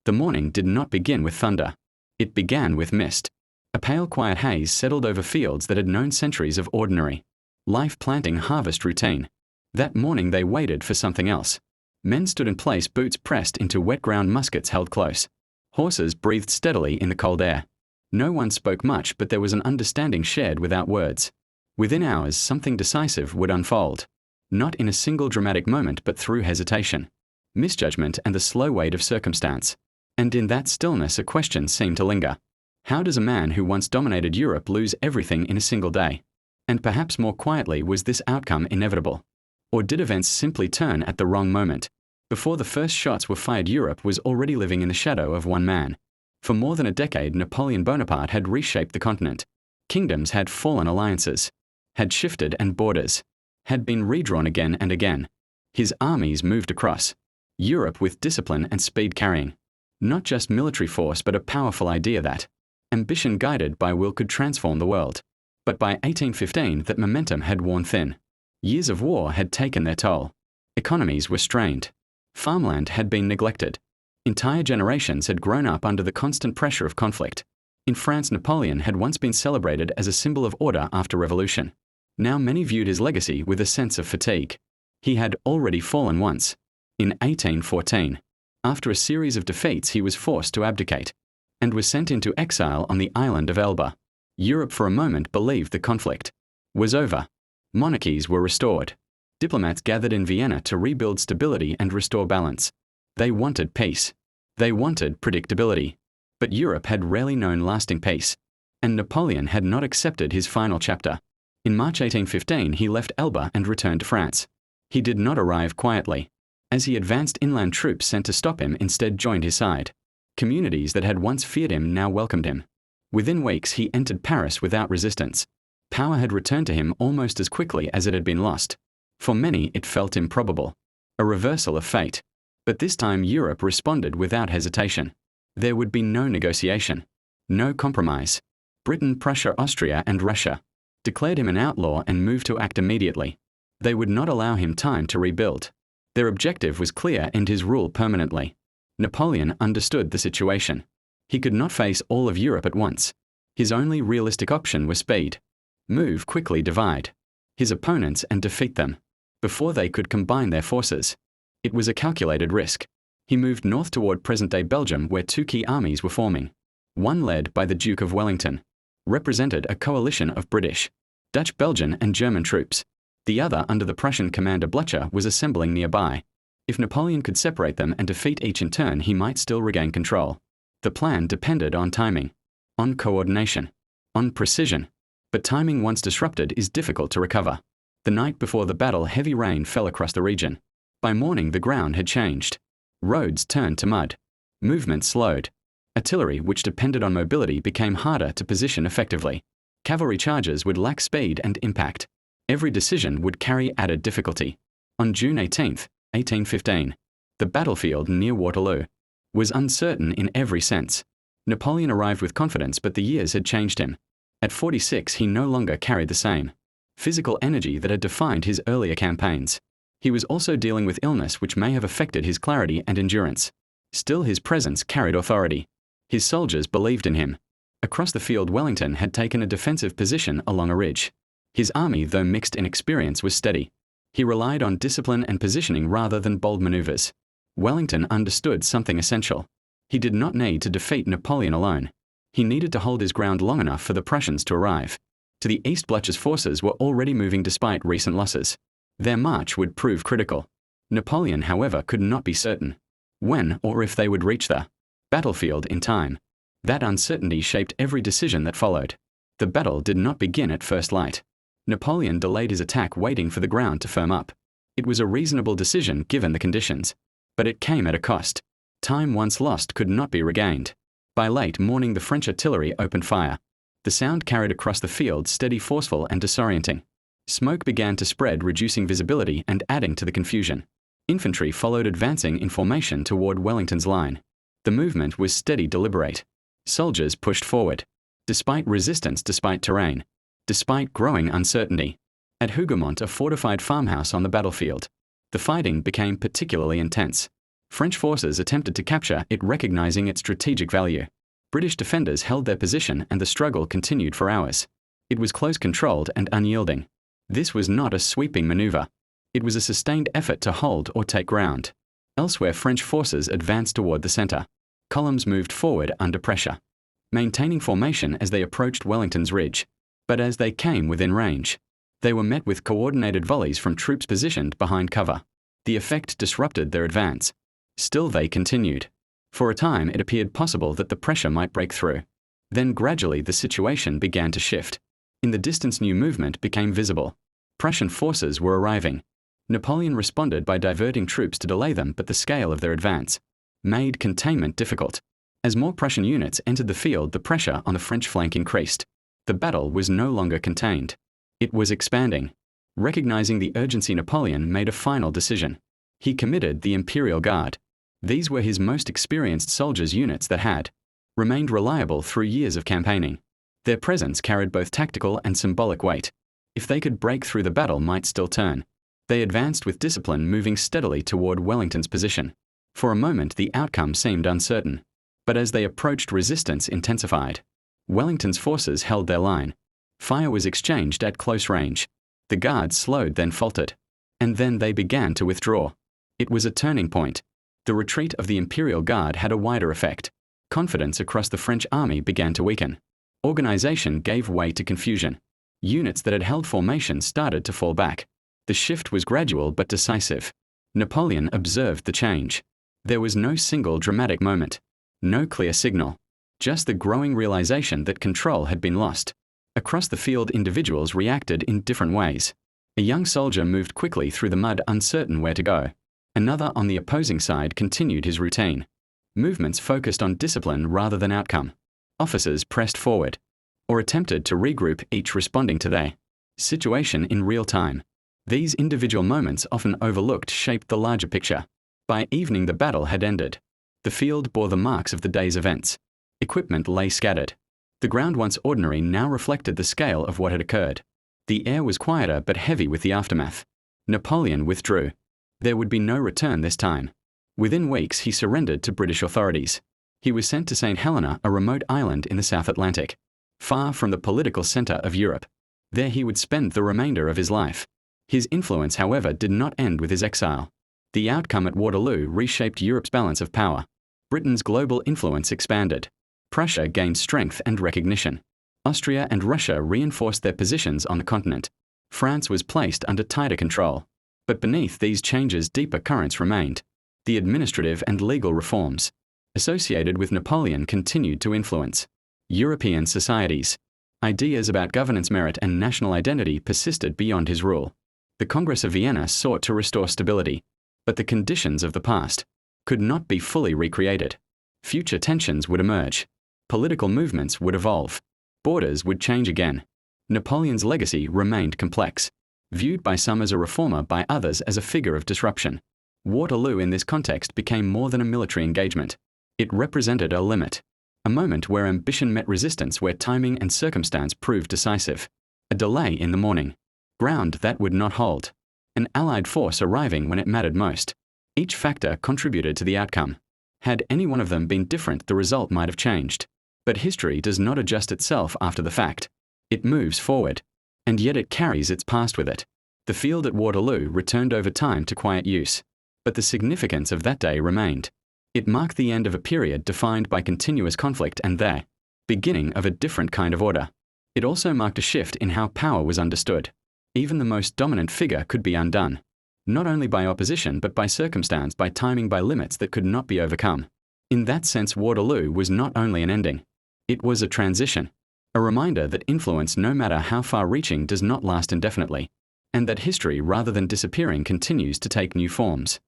The morning did not begin with thunder. It began with mist. A pale quiet haze settled over fields that had known centuries of ordinary life planting harvest routine. That morning they waited for something else. Men stood in place, boots pressed into wet ground, muskets held close. Horses breathed steadily in the cold air. No one spoke much, but there was an understanding shared without words. Within hours, something decisive would unfold. Not in a single dramatic moment, but through hesitation, misjudgment, and the slow weight of circumstance. And in that stillness a question seemed to linger. How does a man who once dominated Europe lose everything in a single day? And perhaps more quietly, was this outcome inevitable? Or did events simply turn at the wrong moment? Before the first shots were fired, Europe was already living in the shadow of one man. For more than a decade, Napoleon Bonaparte had reshaped the continent. Kingdoms had fallen, alliances had shifted, and borders had been redrawn again and again. His armies moved across Europe with discipline and speed, carrying not just military force but a powerful idea that ambition guided by will could transform the world. But by 1815 that momentum had worn thin. Years of war had taken their toll. Economies were strained. Farmland had been neglected. Entire generations had grown up under the constant pressure of conflict. In France, Napoleon had once been celebrated as a symbol of order after revolution. Now many viewed his legacy with a sense of fatigue. He had already fallen once. In 1814. After a series of defeats, he was forced to abdicate and was sent into exile on the island of Elba. Europe for a moment believed the conflict was over. Monarchies were restored. Diplomats gathered in Vienna to rebuild stability and restore balance. They wanted peace. They wanted predictability. But Europe had rarely known lasting peace. And Napoleon had not accepted his final chapter. In March 1815 he left Elba and returned to France. He did not arrive quietly. As he advanced, inland troops sent to stop him instead joined his side. Communities that had once feared him now welcomed him. Within weeks he entered Paris without resistance. Power had returned to him almost as quickly as it had been lost. For many it felt improbable. A reversal of fate. But this time Europe responded without hesitation. There would be no negotiation. No compromise. Britain, Prussia, Austria, and Russia declared him an outlaw and moved to act immediately. They would not allow him time to rebuild. Their objective was clear: end his rule permanently. Napoleon understood the situation. He could not face all of Europe at once. His only realistic option was speed. Move quickly, divide his opponents and defeat them before they could combine their forces. It was a calculated risk. He moved north toward present-day Belgium, where two key armies were forming. One, led by the Duke of Wellington, represented a coalition of British, Dutch, Belgian, and German troops. The other, under the Prussian commander Blücher, was assembling nearby. If Napoleon could separate them and defeat each in turn, he might still regain control. The plan depended on timing, on coordination, on precision. But timing once disrupted is difficult to recover. The night before the battle, heavy rain fell across the region. By morning the ground had changed. Roads turned to mud. Movement slowed. Artillery, which depended on mobility, became harder to position effectively. Cavalry charges would lack speed and impact. Every decision would carry added difficulty. On June 18, 1815, the battlefield near Waterloo was uncertain in every sense. Napoleon arrived with confidence, but the years had changed him. At 46, he no longer carried the same physical energy that had defined his earlier campaigns. He was also dealing with illness, which may have affected his clarity and endurance. Still, his presence carried authority. His soldiers believed in him. Across the field, Wellington had taken a defensive position along a ridge. His army, though mixed in experience, was steady. He relied on discipline and positioning rather than bold maneuvers. Wellington understood something essential. He did not need to defeat Napoleon alone. He needed to hold his ground long enough for the Prussians to arrive. To the east, Blücher's forces were already moving despite recent losses. Their march would prove critical. Napoleon, however, could not be certain when or if they would reach the battlefield in time. That uncertainty shaped every decision that followed. The battle did not begin at first light. Napoleon delayed his attack, waiting for the ground to firm up. It was a reasonable decision given the conditions. But it came at a cost. Time once lost could not be regained. By late morning, the French artillery opened fire. The sound carried across the field, steady, forceful, and disorienting. Smoke began to spread, reducing visibility and adding to the confusion. Infantry followed, advancing in formation toward Wellington's line. The movement was steady, deliberate. Soldiers pushed forward. Despite resistance, despite terrain, despite growing uncertainty. At Hougoumont, a fortified farmhouse on the battlefield, the fighting became particularly intense. French forces attempted to capture it, recognizing its strategic value. British defenders held their position and the struggle continued for hours. It was close, controlled, and unyielding. This was not a sweeping maneuver. It was a sustained effort to hold or take ground. Elsewhere, French forces advanced toward the center. Columns moved forward under pressure, maintaining formation as they approached Wellington's ridge. But as they came within range, they were met with coordinated volleys from troops positioned behind cover. The effect disrupted their advance. Still they continued. For a time it appeared possible that the pressure might break through. Then gradually the situation began to shift. In the distance new movement became visible. Prussian forces were arriving. Napoleon responded by diverting troops to delay them, but the scale of their advance made containment difficult. As more Prussian units entered the field, the pressure on the French flank increased. The battle was no longer contained. It was expanding. Recognizing the urgency, Napoleon made a final decision. He committed the Imperial Guard. These were his most experienced soldiers, units that had remained reliable through years of campaigning. Their presence carried both tactical and symbolic weight. If they could break through, the battle might still turn. They advanced with discipline, moving steadily toward Wellington's position. For a moment the outcome seemed uncertain. But as they approached, resistance intensified. Wellington's forces held their line. Fire was exchanged at close range. The Guards slowed, then faltered. And then they began to withdraw. It was a turning point. The retreat of the Imperial Guard had a wider effect. Confidence across the French army began to weaken. Organization gave way to confusion. Units that had held formation started to fall back. The shift was gradual but decisive. Napoleon observed the change. There was no single dramatic moment. No clear signal. Just the growing realization that control had been lost. Across the field, individuals reacted in different ways. A young soldier moved quickly through the mud, uncertain where to go. Another on the opposing side continued his routine. Movements focused on discipline rather than outcome. Officers pressed forward, or attempted to regroup, each responding to their situation in real time. These individual moments, often overlooked, shaped the larger picture. By evening the battle had ended. The field bore the marks of the day's events. Equipment lay scattered. The ground, once ordinary, now reflected the scale of what had occurred. The air was quieter but heavy with the aftermath. Napoleon withdrew. There would be no return this time. Within weeks he surrendered to British authorities. He was sent to St. Helena, a remote island in the South Atlantic, far from the political center of Europe. There he would spend the remainder of his life. His influence, however, did not end with his exile. The outcome at Waterloo reshaped Europe's balance of power. Britain's global influence expanded. Prussia gained strength and recognition. Austria and Russia reinforced their positions on the continent. France was placed under tighter control. But beneath these changes, deeper currents remained. The administrative and legal reforms associated with Napoleon continued to influence European societies. Ideas about governance, merit, and national identity persisted beyond his rule. The Congress of Vienna sought to restore stability, but the conditions of the past could not be fully recreated. Future tensions would emerge. Political movements would evolve. Borders would change again. Napoleon's legacy remained complex, viewed by some as a reformer, by others as a figure of disruption. Waterloo in this context became more than a military engagement. It represented a limit. A moment where ambition met resistance, where timing and circumstance proved decisive. A delay in the morning. Ground that would not hold. An allied force arriving when it mattered most. Each factor contributed to the outcome. Had any one of them been different, the result might have changed. But history does not adjust itself after the fact. It moves forward. And yet it carries its past with it. The field at Waterloo returned over time to quiet use. But the significance of that day remained. It marked the end of a period defined by continuous conflict and the beginning of a different kind of order. It also marked a shift in how power was understood. Even the most dominant figure could be undone. Not only by opposition but by circumstance, by timing, by limits that could not be overcome. In that sense, Waterloo was not only an ending. It was a transition. A reminder that influence, no matter how far-reaching, does not last indefinitely. And that history, rather than disappearing, continues to take new forms.